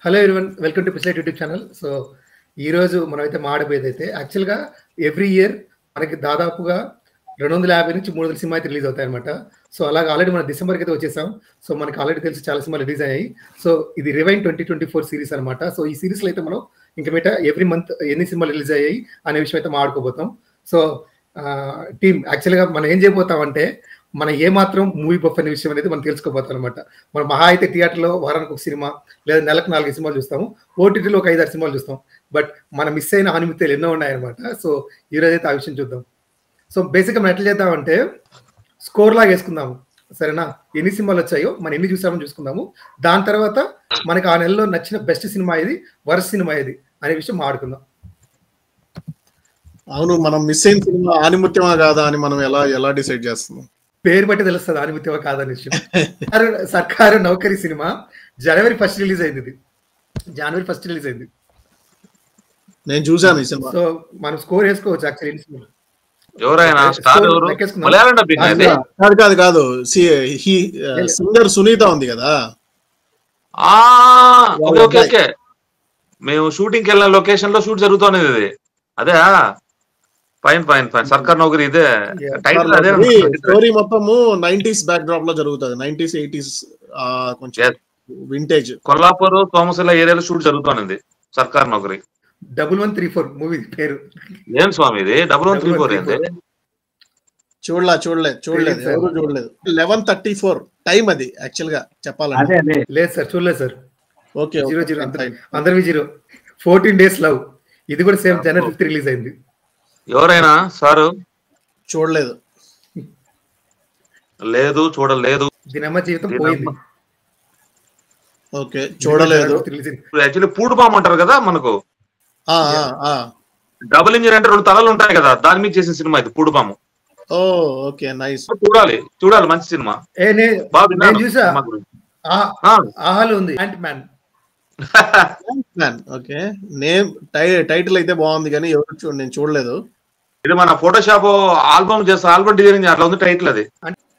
Hello everyone, welcome to పిస్లైట్ YouTube channel. So ఈరోజు మనమైతే మాడబోయేది అయితే యాక్చువల్గా ఎవ్రీ ఇయర్ మనకి దాదాపుగా 250 నుంచి 300 సినిమా అయితే రిలీజ్ అవుతాయి అనమాట. సో అలాగే ఆల్రెడీ మన డిసెంబర్కి అయితే వచ్చేసాం. సో మనకి ఆల్రెడీ తెలిసి చాలా సినిమాలు రిలీజ్ అయ్యాయి. సో ఇది రివైన్ 2024 సిరీస్ అనమాట. సో ఈ సిరీస్లో అయితే మనం ఇంక మీట ఎవ్రీ మంత్ ఎన్ని సినిమాలు రిలీజ్ అయ్యాయి అనే విషయం అయితే మాట్లాడుకోబోతాం. సో టీమ్ యాక్చువల్గా మనం ఏం చేయబోతామంటే మనం ఏమాత్రం మూవీ బఫ్ అనే విషయం అనేది మనం తెలుసుకోబోతాం అనమాట. మనం మహా అయితే థియేటర్లో వారానికి ఒక సినిమా లేదా నెలకు 4 సినిమాలు చూస్తాము, ఓటీటీలో ఒక 5-6 సినిమాలు చూస్తాం. బట్ మనం మిస్ అయిన ఆనిమిత్యాలు ఎన్నో ఉన్నాయన్నమాట. సో ఈరోజు అయితే ఆ విషయం చూద్దాం. సో బేసిక్గా మనం ఎట్లా చేద్దామంటే స్కోర్ లాగా వేసుకుందాము, సరేనా? ఎన్ని సినిమాలు వచ్చాయో మనం ఎన్ని చూసామని చూసుకుందాము. దాని తర్వాత మనకి ఆ నెలలో నచ్చిన బెస్ట్ సినిమా ఏది, వర్స్ట్ సినిమా ఏది అనే విషయం మాట్లాడుకుందాం. అవును, మనం మిస్ అయిన సినిమా ఆనిముత్యమా కాదా అని మనం ఎలా డిసైడ్ చేస్తున్నాం? పేరు బట్టి తెలుస్తుంది ఆనిమిత్యమా కాదని విషయం. సర్కారు నౌకరీ సినిమా జనవరి 1 రిలీజ్ అయింది. ఇది జనవరి 1 రిలీజ్ అయింది. నేను చూసాను ఈ సినిమా. సో మనం స్కోర్ వేసుకోవచ్చు యాక్చువల్లీ. కాదు సింగర్ సునీత ఉంది కదా. మేము షూటింగ్ వెళ్ళిన లొకేషన్ లో షూట్ జరుగుతున్నది ఇది. అదే ఫైన్ సర్కార్ నౌకరీ ఇదే టైటిల్. అదే స్టోరీ మొత్తము 90s బ్యాక్ డ్రాప్ లో జరుగుతుంది. 90s 80s కొంచెం వింటేజ్. కొల్లాపూర్ సోమశిల ఏరియాలో షూట్ జరుగుతున్నది సర్కార్ నౌకరీ. 1134 మూవీ పేరు. ఏం స్వామి ఇది 1134 ఏంది? చూడలేదు ఎవరు చూడలేదు. 11:34 టైం అది యాక్చువల్ గా చెప్పాలంటే. లేదు సార్, చూడలేదు సార్. ఓకే, 00 అందరివి 0. 14 డేస్ లవ్ ఇది కూడా సేమ్ జనవరి 5 రిలీజ్ అయింది. ఎవరైనా సారు చూడలేదు? లేదు, చూడలేదు. దీనమ్మ జీవితం పోయింది. ఓకే, చూడలేదు. యాక్చువల్లీ పూడుపాము అంటారు కదా మనకు. డబుల్ ఇంజిన్ అంటే 2 తలలు ఉంటాయి కదా, దాని మీద చేసిన సినిమా ఇది పూడుపాము. Okay, nice. చూడాలి మంచి సినిమా. చూసా, ఆహాలు ఉంది. Ant man. Okay, name title అయితే బాగుంది కానీ ఎవరు నేను చూడలేదు. ఇది మన ఫోటోషాప్ ఆల్బమ్ చేస్తా, ఆల్బమ్ డిజైనింగ్ అట్లా ఉంది టైటిల్. అది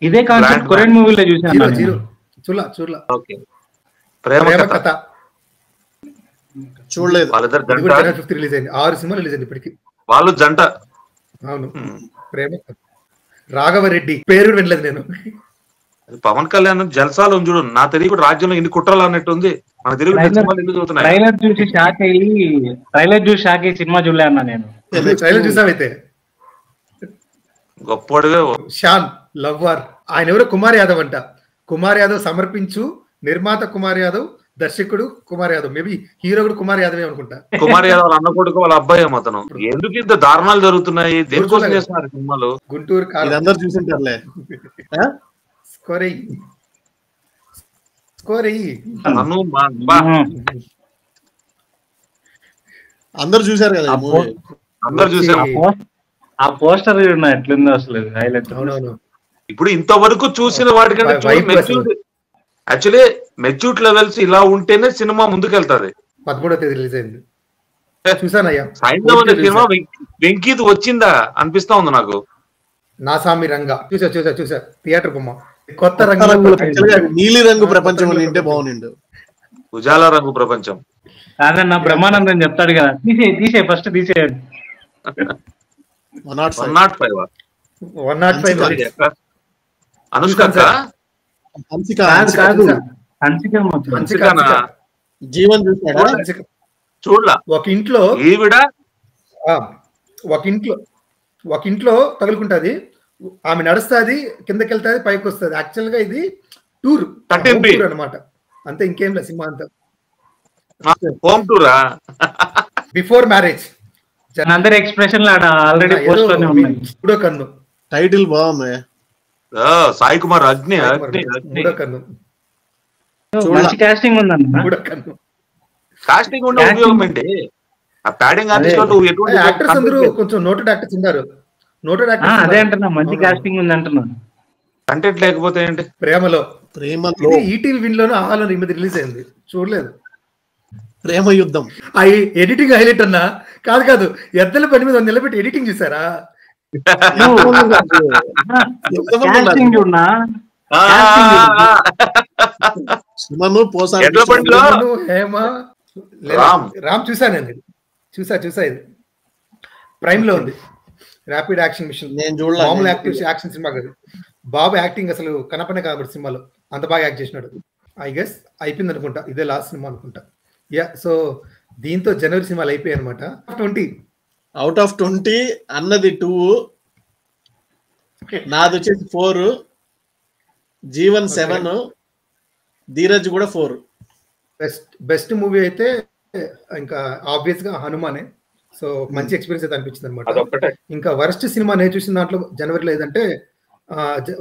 ఇదే కాన్సెప్ట్ కొరియన్ మూవీలో చూసాను. చూడలా. ఓకే, ప్రేమ కథ చూడలేదు. జనవరి 5 రిలీజ్ అయింది. 6 సినిమాలు రిలీజ్ అయింది ఇప్పటికి. వాళ్ళు జంట. అవును, ప్రేమ కథ. రాఘవరెడ్డి పేరు వినలేదు నేను. పవన్ కళ్యాణ్ జల్సాలు చూడు, నా తెలియకుండా రాజ్యంలో ఇన్ని కుట్రలు అన్నట్టు ఉంది. మన తెలుగు ట్రైలర్ చూసి షాక్ అయ్యి సినిమా చూడలే అన్నా నేను. ట్రైలర్ చూసామైతే. గొప్పడివే. షాన్ లవ్వార్ ఆయన ఎవరో కుమార్ యాదవ్ అంట. కుమార్ యాదవ్ సమర్పించు నిర్మాత కుమార్ యాదవ్, దర్శకుడు కుమార్ యాదవ్, మేబీ హీరో కూడా కుమార్ యాదవే అనుకుంటా. కుమార్ యాదవ్ అన్న కొడుకు వాళ్ళ అబ్బాయి అతను. ఎందుకు ఇంత దారుణాలు జరుగుతున్నాయి? దేనికోసం చేస్తున్నారు సినిమాలు? గుంటూరు అందరు చూసింటారులే. అందరు చూసారు కదా అందరు చూసారు. ఆ పోస్టర్ ఎట్లుందో అసలు హైలైట్. ఇప్పుడు ఇంతవరకు చూసిన వాటికంటే యాక్చువల్లీ మెచ్యూరిటీ లెవెల్స్ ఇలా ఉంటేనే సినిమా ముందుకెళ్తాది. 13వ తేదీ రిలీజ్ అయింది. చూసానయ్యా. సినిమా వెంకీది వచ్చిందా అనిపిస్తా ఉంది నాకు. నా సామి రంగా చూసా థియేటర్ బొమ్మ. కొత్త రంగు, నీలి రంగు ప్రపంచం ఉంటే బాగుండు. ఉజాలా రంగు ప్రపంచం కాదన్న బ్రహ్మానందం చెప్తాడు కదా, తీసే ఫస్ట్ తీసేయండి. 105 అనుష్క జీవన్ చూడలా. ఒక ఇంట్లో తగులుకుంటది, ఆమె నడుస్తుంది, కిందకి వెళ్తాది, పైకి వస్తుంది. యాక్చువల్ గా ఇది టూర్ అనమాట, అంతే, ఇంకేం లేదు సినిమా అంతా. హోమ్ టూరా బిఫోర్ మ్యారేజ్. అందరి ఎక్స్ప్రెషన్ ఆల్రెడీ మూడో కన్ను టైటిల్ బాగుంది. సాయి కుమార్ అగ్ని. మూడో కన్ను. మంచి కాస్టింగ్ ఉందన్న. మూడో కన్ను కాస్టింగ్ ఉండే ఉపయోగం ఏంటి? ఆ ప్యాడింగ్ ఆర్టిస్ట్ యాక్టర్స్ అందరూ కొంచెం నోటెడ్ యాక్టర్స్ ఉన్నారు. అదే అంటున్నా, మంచి కాస్టింగ్ ఉంది అంటున్నా. కంటెంట్ లేకపోతే ఏంటి? ప్రేమలో ఈటీవీ విన్ లోను ఆహాలో రిలీజ్ అయింది. చూడలేదు. ప్రేమ యుద్ధం ఎడిటింగ్ హైలైట్ అన్నా. కాదు ఎద్దల పని మీద నిలబెట్టి ఎడిటింగ్ చూసారా? సుమను పోసాని ఎడ్ల బండిలో సుమను, హేమ, రామ్. రామ్ చూసానండి. చూసా ఇది ప్రైమ్ లో ఉంది. Rapid action mission. నేను చూడలే. మామూలు యాక్షన్ సినిమా కాదు. బాబు యాక్టింగ్ అసలు కనపనే కాబట్టి సినిమాలో అంత బాగా యాక్ట్ చేసినాడు. ఐ గెస్ అయిపోయింది అనుకుంటా, ఇదే లాస్ట్ సినిమా అనుకుంటా. యా, సో దీంతో జనవరి సినిమాలు అయిపోయాయి అనమాట. 20 అవుట్ ఆఫ్ 20 అన్నది 2, నాది వచ్చేసి 4, జీవన్ 7, ధీరజ్ కూడా 4. బెస్ట్ మూవీ అయితే ఇంకా ఆబ్వియస్ గా హనుమానే. సో మంచి ఎక్స్పీరియన్స్ అయితే అనిపించింది అనమాట. అదొక్కటే. ఇంకా వర్స్ట్ సినిమా నేను చూసిన దాంట్లో జనవరిలో ఏదంటే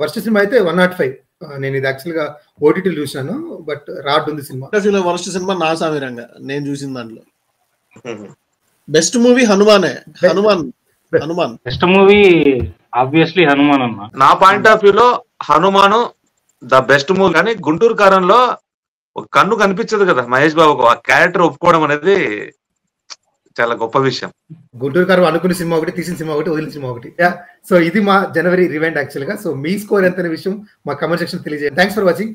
వర్స్ట్ సినిమా అయితే 105. నేను ఇది యాక్చువల్ గా ఓటీటీ చూసాను, బట్ రాడ్ ఉంది సినిమా. వర్స్ట్ సినిమా నా సామిరంగా నేను చూసిన దాంట్లో. బెస్ట్ మూవీ హనుమానే. Hanuman best movie obviously Hanuman అన్న. నా పాయింట్ ఆఫ్ వ్యూలో హనుమాను ద బెస్ట్ మూవీ. కానీ గుంటూరు కారంలో ఒక కన్ను కనిపించదు కదా మహేష్ బాబుకు, ఆ క్యారెక్టర్ ఒప్పుకోవడం అనేది చాలా గొప్ప విషయం. గుంటూరు గారు అనుకున్న సినిమా ఒకటి, తీసిన సినిమా ఒకటి, వదిలిన సినిమా ఒకటి. సో ఇది మా జనవరి రివైండ్ యాక్చువల్ గా. సో మీ స్కోర్ ఎంత అనే విషయం మా కమెంట్ సెక్షన్ తెలియజేయండి. Thanks for watching.